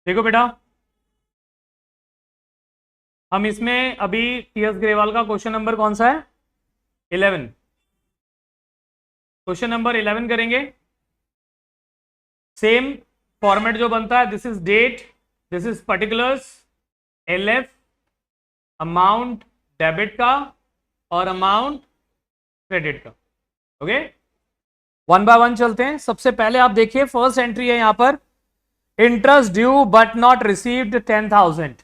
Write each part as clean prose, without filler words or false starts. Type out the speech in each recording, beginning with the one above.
देखो बेटा, हम इसमें अभी टीएस ग्रेवाल का क्वेश्चन नंबर कौन सा है? 11। क्वेश्चन नंबर 11 करेंगे। सेम फॉर्मेट जो बनता है, this is date, this is particulars, LF, amount debit का और अमाउंट क्रेडिट का। ओके, वन बाय वन चलते हैं। सबसे पहले आप देखिए, फर्स्ट एंट्री है यहां पर, interest due but not received 10,000।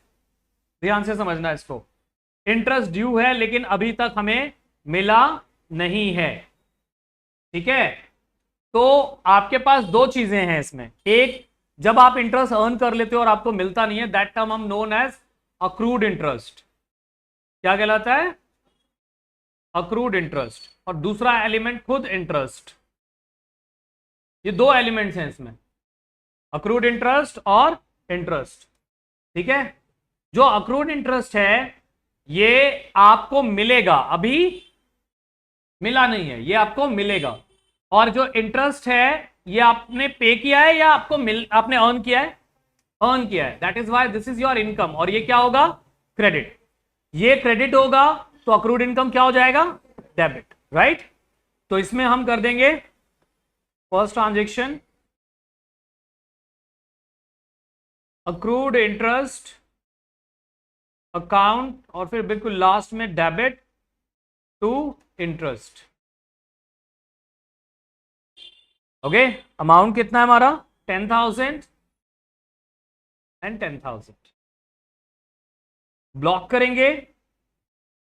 ध्यान से समझना इसको। इंटरेस्ट ड्यू है लेकिन अभी तक हमें मिला नहीं है। ठीक है, तो आपके पास दो चीजें हैं इसमें। एक, जब आप इंटरेस्ट अर्न कर लेते हो और आपको मिलता नहीं है, दैट टर्म हम नोन एज अक्रूड इंटरेस्ट। क्या कहलाता है? Accrued interest. और दूसरा एलिमेंट खुद इंटरेस्ट। ये दो एलिमेंट्स हैं इसमें, अक्रूड इंटरेस्ट और इंटरेस्ट। ठीक है, जो अक्रूड इंटरेस्ट है ये आपको मिलेगा, अभी मिला नहीं है, ये आपको मिलेगा। और जो इंटरेस्ट है ये आपने पे किया है या आपने अर्न किया है? अर्न किया है, that is why this is your income. और ये क्या होगा? क्रेडिट। ये क्रेडिट होगा तो अक्रूड इनकम क्या हो जाएगा? डेबिट। राइट, तो इसमें हम कर देंगे first transaction accrued interest account और फिर बिल्कुल लास्ट में debit to interest. Okay, amount कितना है हमारा? 10,000 एंड 10,000। ब्लॉक करेंगे,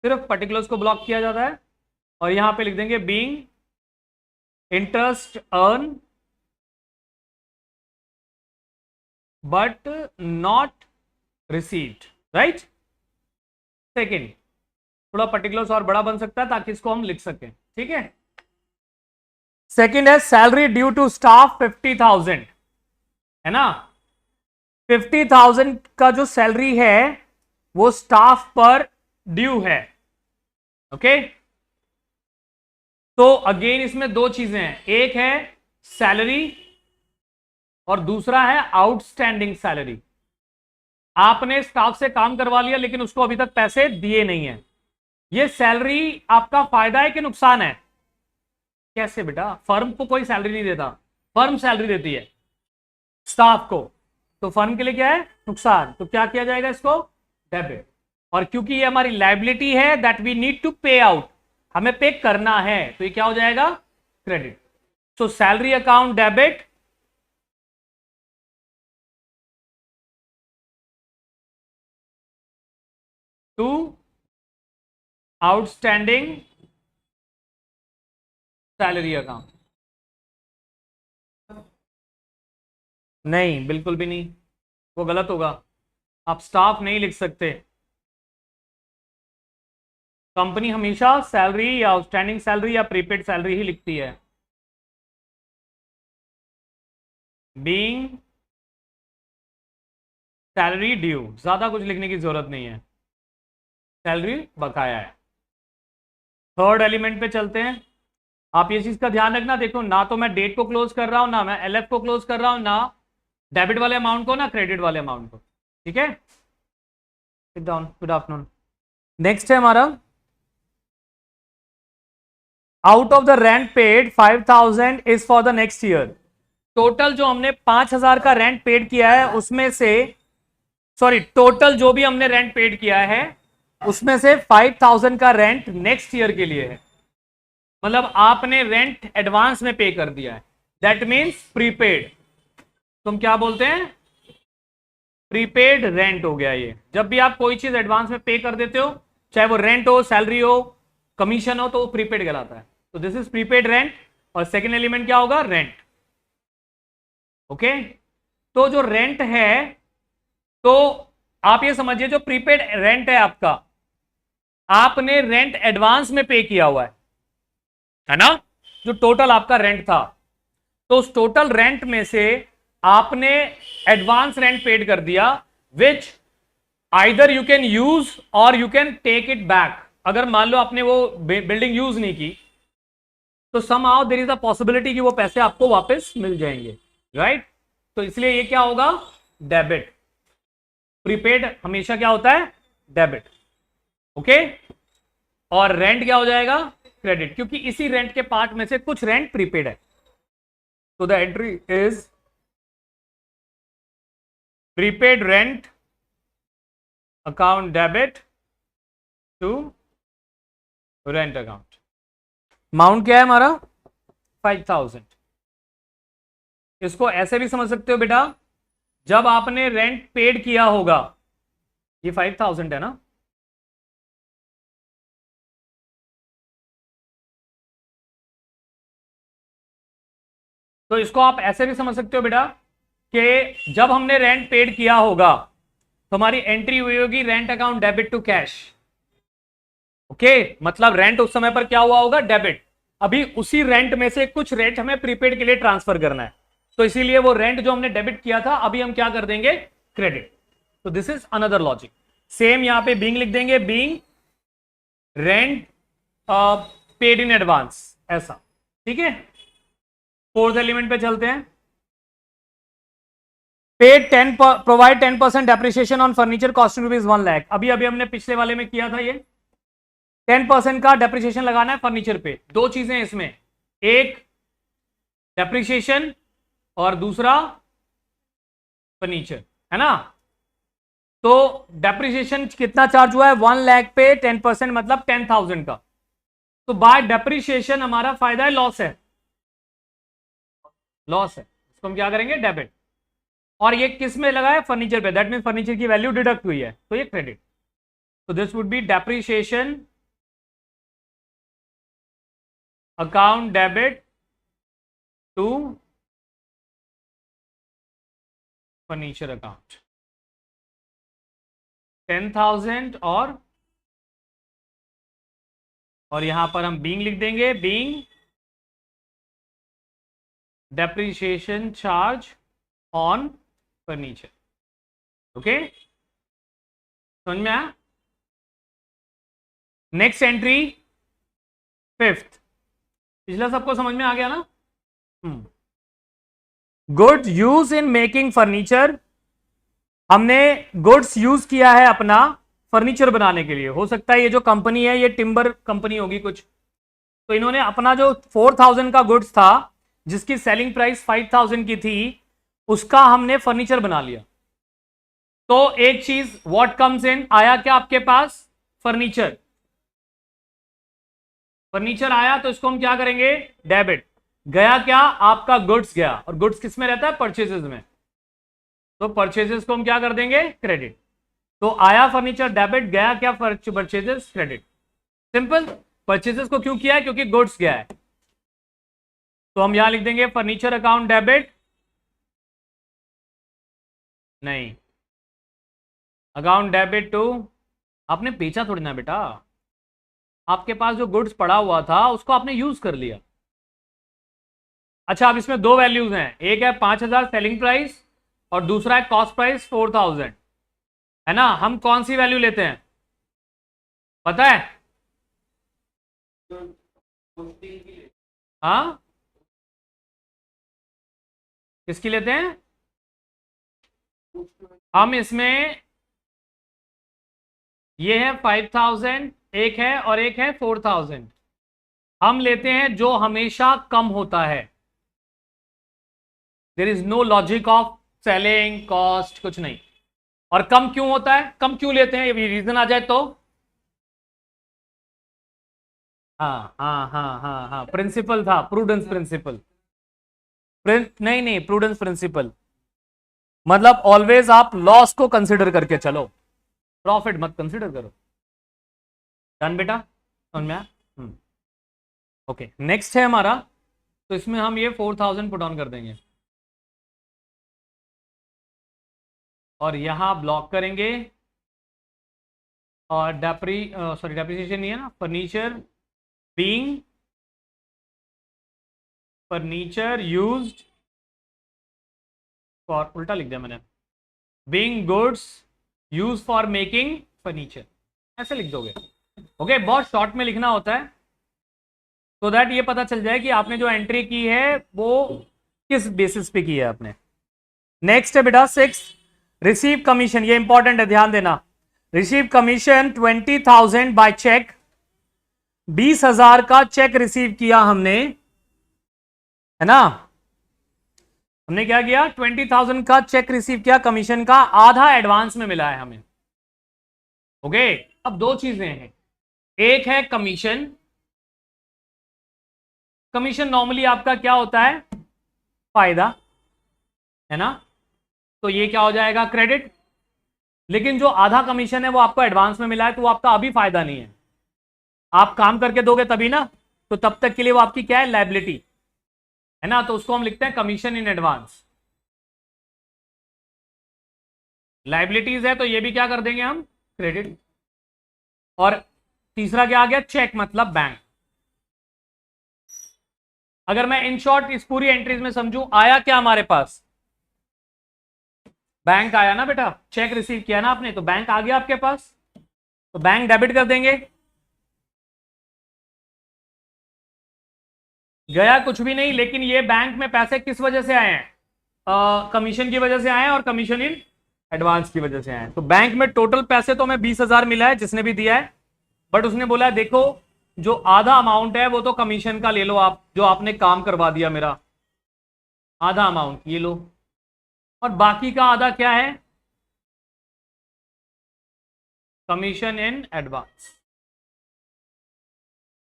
सिर्फ पर्टिकुलर्स को ब्लॉक किया जाता है। और यहां पे लिख देंगे being interest earn but not received. Right, second, थोड़ा पर्टिकुलर्स और बड़ा बन सकता है ताकि इसको हम लिख सकें। ठीक है, सेकेंड है सैलरी ड्यू टू स्टाफ 50,000, है ना? 50,000 का जो सैलरी है वो स्टाफ पर ड्यू है। ओके, तो अगेन इसमें दो चीजें हैं, एक है सैलरी और दूसरा है आउटस्टैंडिंग सैलरी। आपने स्टाफ से काम करवा लिया लेकिन उसको अभी तक पैसे दिए नहीं है। ये सैलरी आपका फायदा है कि नुकसान है? कैसे बेटा, फर्म को कोई सैलरी नहीं देता, फर्म सैलरी देती है स्टाफ को, तो फर्म के लिए क्या है? नुकसान। तो क्या किया जाएगा इसको? डेबिट। और क्योंकि ये हमारी लायबिलिटी है that we need to pay out, हमें पे करना है, तो ये क्या हो जाएगा? Credit. So salary account debit to outstanding salary account. नहीं, बिल्कुल भी नहीं, वो गलत होगा। आप स्टाफ नहीं लिख सकते। कंपनी हमेशा सैलरी या आउटस्टैंडिंग सैलरी या प्रीपेड सैलरी ही लिखती है। बीइंग सैलरी ड्यू, ज्यादा कुछ लिखने की जरूरत नहीं है, सैलरी बकाया है। थर्ड एलिमेंट पे चलते हैं। आप ये चीज का ध्यान रखना, देखो ना तो मैं डेट को क्लोज कर रहा हूं, ना मैं एलएफ को क्लोज कर रहा हूं, ना डेबिट वाले अमाउंट को, ना क्रेडिट वाले अमाउंट को। ठीक है, sit down, good afternoon. Next है हमारा, out of the rent paid 5,000 is for the next year. Total जो हमने 5,000 का रेंट पेड किया है उसमें से, सॉरी, टोटल जो भी हमने रेंट पेड किया है उसमें से 5,000 का रेंट नेक्स्ट ईयर के लिए है। मतलब आपने रेंट एडवांस में पे कर दिया है, दैट मीन्स प्रीपेड। तुम क्या बोलते हैं? प्रीपेड रेंट हो गया ये। जब भी आप कोई चीज एडवांस में पे कर देते हो, चाहे वो रेंट हो, सैलरी हो, कमीशन हो, तो वो प्रीपेड कहलाता है। तो दिस इज प्रीपेड रेंट। और सेकेंड एलिमेंट क्या होगा? रेंट। ओके, तो जो रेंट है, तो आप ये समझिए जो प्रीपेड रेंट है आपका, आपने रेंट एडवांस में पे किया हुआ है ना? जो टोटल आपका रेंट था, तो उस टोटल रेंट में से आपने एडवांस रेंट पेड कर दिया, which either you can use और you can take it back. अगर मान लो आपने वो बिल्डिंग यूज नहीं की तो somehow there is a possibility कि वो पैसे आपको वापस मिल जाएंगे। राइट, तो इसलिए ये क्या होगा? डेबिट। प्रीपेड हमेशा क्या होता है, डेबिट। ओके, और रेंट क्या हो जाएगा, क्रेडिट, क्योंकि इसी रेंट के पार्ट में से कुछ रेंट प्रीपेड है। तो the entry is prepaid rent account debit to rent account. Amount क्या है हमारा, 5000। इसको ऐसे भी समझ सकते हो बेटा, जब आपने रेंट पेड किया होगा, ये 5000 है ना, तो इसको आप ऐसे भी समझ सकते हो बेटा कि जब हमने रेंट पेड किया होगा तो हमारी एंट्री हुई होगी rent account debit to cash. Okay, मतलब रेंट उस समय पर क्या हुआ होगा, डेबिट। अभी उसी रेंट में से कुछ रेंट हमें प्रीपेड के लिए ट्रांसफर करना है, तो इसीलिए वो रेंट जो हमने डेबिट किया था अभी हम क्या कर देंगे, क्रेडिट। तो this is another logic. Same यहां पे बीइंग लिख देंगे, being rent paid in advance, ऐसा। ठीक है, फोर्थ एलिमेंट पे चलते हैं। Paid 10 provide 10% depreciation on furniture costing rupees 1 lakh. अभी अभी हमने पिछले वाले में किया था, ये 10% का डेप्रिसिएशन लगाना है फर्नीचर पे। दो चीजें इसमें, एक डेप्रिसिएशन और दूसरा फर्नीचर, है ना। तो डेप्रिसिएशन कितना चार्ज हुआ है, 1 लाख पे 10% मतलब 10,000 का। तो बाय डेप्रिसिएशन हमारा फायदा है, लॉस है, लॉस है, इसको हम क्या करेंगे, डेबिट। और ये किस में लगा है, फर्नीचर पे, दैट मीन फर्नीचर की वैल्यू डिडक्ट हुई है, तो ये क्रेडिट। तो this would be depreciation account debit to furniture account, 10,000 और यहां पर हम बीइंग लिख देंगे, being depreciation charge on furniture. Okay, समझ में आया। नेक्स्ट एंट्री, फिफ्थ, पिछला सबको समझ में आ गया ना। Goods use in making furniture, हमने गुड्स यूज किया है अपना फर्नीचर बनाने के लिए। हो सकता है ये जो कंपनी है ये टिम्बर कंपनी होगी कुछ, तो इन्होंने अपना जो 4,000 का गुड्स था जिसकी सेलिंग प्राइस 5,000 की थी, उसका हमने फर्नीचर बना लिया। तो एक चीज, व्हाट कम्स इन, आया क्या आपके पास, फर्नीचर। फर्नीचर आया तो इसको हम क्या करेंगे, डेबिट। गया क्या, आपका गुड्स गया, और गुड्स किस में रहता है, परचेजेस में, तो परचेजेस को हम क्या कर देंगे, क्रेडिट। तो आया फर्नीचर डेबिट, गया क्या, परचेजेस क्रेडिट। सिंपल। परचेजेस को क्यों किया है, क्योंकि गुड्स गया है, तो हम यहां लिख देंगे फर्नीचर अकाउंट डेबिट, नहीं, अकाउंट डेबिट टू, आपने बेचा थोड़ी ना बेटा, आपके पास जो गुड्स पड़ा हुआ था उसको आपने यूज कर लिया। अच्छा, अब इसमें दो वैल्यूज हैं, एक है 5,000 सेलिंग प्राइस और दूसरा है कॉस्ट प्राइस 4,000, है ना। हम कौन सी वैल्यू लेते हैं, पता है, हाँ, किसकी लेते हैं, हम इसमें, ये है 5,000 एक है और एक है 4,000, हम लेते हैं जो हमेशा कम होता है। There is no logic of selling cost, कुछ नहीं। और कम क्यों होता है, कम क्यों लेते हैं, ये रीजन आ जाए तो, हाँ हाँ हाँ हाँ हाँ, प्रिंसिपल था, प्रूडेंस प्रिंसिपल। नहीं नहीं, प्रूडेंस प्रिंसिपल मतलब ऑलवेज आप लॉस को कंसिडर करके चलो, प्रॉफिट मत कंसिडर करो। डन बेटा, समझ में आया। ओके, नेक्स्ट है हमारा, तो इसमें हम ये 4,000 पुट ऑन कर देंगे और यहां ब्लॉक करेंगे, और डेप्रिसिएशन नहीं है ना, furniture being furniture used for, उल्टा लिख दिया मैंने, being goods use for making furniture, ऐसे लिख दोगे। ओके, बहुत शॉर्ट में लिखना होता है, तो दैट ये पता चल जाए कि आपने जो एंट्री की है वो किस बेसिस पे की है आपने। नेक्स्ट है बेटा 6, रिसीव कमीशन, ये इंपॉर्टेंट है, ध्यान देना। रिसीव कमीशन 20,000 बाय चेक, 20,000 का चेक रिसीव किया हमने, है ना। हमने क्या किया, 20,000 का चेक रिसीव किया कमीशन का, आधा एडवांस में मिला है हमें। ओके, अब दो चीजें हैं, एक है कमीशन। कमीशन नॉर्मली आपका क्या होता है, फायदा, है ना, तो ये क्या हो जाएगा, क्रेडिट। लेकिन जो आधा कमीशन है वो आपको एडवांस में मिला है, तो वो आपका अभी फायदा नहीं है, आप काम करके दोगे तभी ना, तो तब तक के लिए वो आपकी क्या है, लायबिलिटी, है ना, तो उसको हम लिखते हैं कमीशन इन एडवांस। लायबिलिटीज है तो ये भी क्या कर देंगे हम, क्रेडिट। और तीसरा क्या आ गया, चेक मतलब बैंक। अगर मैं इन शॉर्ट इस पूरी एंट्रीज में समझूं, आया क्या हमारे पास, बैंक आया ना बेटा, चेक रिसीव किया ना आपने, तो बैंक आ गया आपके पास, तो बैंक डेबिट कर देंगे। गया कुछ भी नहीं, लेकिन ये बैंक में पैसे किस वजह से आए हैं, कमीशन की वजह से आए हैं, और कमीशन इन एडवांस की वजह से आए हैं। तो बैंक में टोटल पैसे तो हमें 20,000 मिला है जिसने भी दिया है, बट उसने बोला है देखो जो आधा अमाउंट है वो तो कमीशन का ले लो आप, जो आपने काम करवा दिया मेरा, आधा अमाउंट ये लो, और बाकी का आधा क्या है, कमीशन इन एडवांस,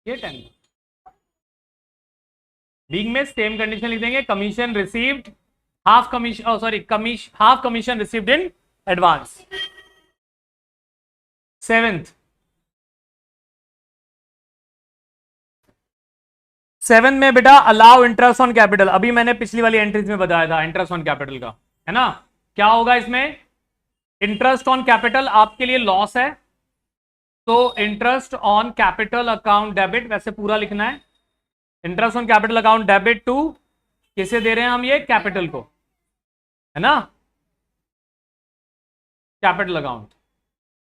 ये 10। बिग में सेम कंडीशन लिख देंगे, commission received half commission, sorry half commission received in advance. Seven में बेटा अलाउ इंटरेस्ट ऑन कैपिटल, अभी मैंने पिछली वाली एंट्रीज में बताया था इंटरेस्ट ऑन कैपिटल का, है ना। क्या होगा इसमें, इंटरेस्ट ऑन कैपिटल आपके लिए लॉस है, तो interest on capital account debit, वैसे पूरा लिखना है, interest on capital account debit to, किसे दे रहे हैं हम, ये कैपिटल को, है ना, कैपिटल अकाउंट।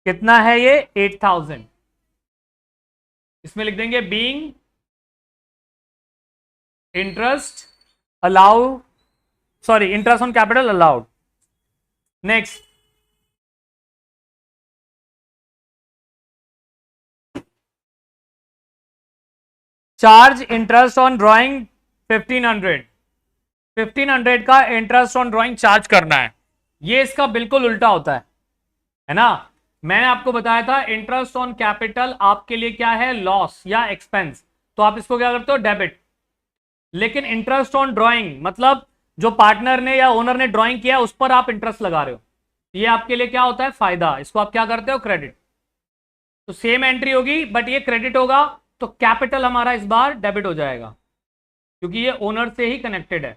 कितना है ये, 8,000। इसमें लिख देंगे being interest allow, sorry interest on capital allowed. Next, charge interest on drawing 1500, 1500 का इंटरेस्ट ऑन ड्राइंग चार्ज करना है। ये इसका बिल्कुल उल्टा होता है ना। मैंने आपको बताया था इंटरेस्ट ऑन कैपिटल आपके लिए क्या है, लॉस या एक्सपेंस, तो आप इसको क्या करते हो, डेबिट। लेकिन इंटरेस्ट ऑन ड्राइंग मतलब जो पार्टनर ने या ओनर ने ड्राइंग किया उस पर आप इंटरेस्ट लगा रहे हो, ये आपके लिए क्या होता है, फायदा, इसको आप क्या करते हो, क्रेडिट। तो सेम एंट्री होगी बट ये क्रेडिट होगा, तो कैपिटल हमारा इस बार डेबिट हो जाएगा क्योंकि ये ओनर से ही कनेक्टेड है।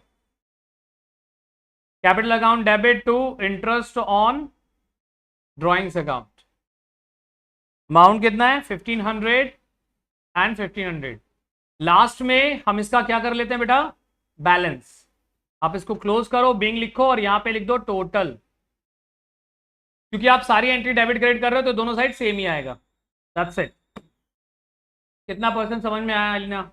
Capital account debit to interest on drawings account. Amount कितना है, 1500 एंड 1500। लास्ट में हम इसका क्या कर लेते हैं बेटा, बैलेंस। आप इसको क्लोज करो, बिंग लिखो और यहां पे लिख दो टोटल, क्योंकि आप सारी एंट्री डेबिट क्रेडिट कर रहे हो तो दोनों साइड सेम ही आएगा। That's it. कितना परसेंट समझ में आया अलीना?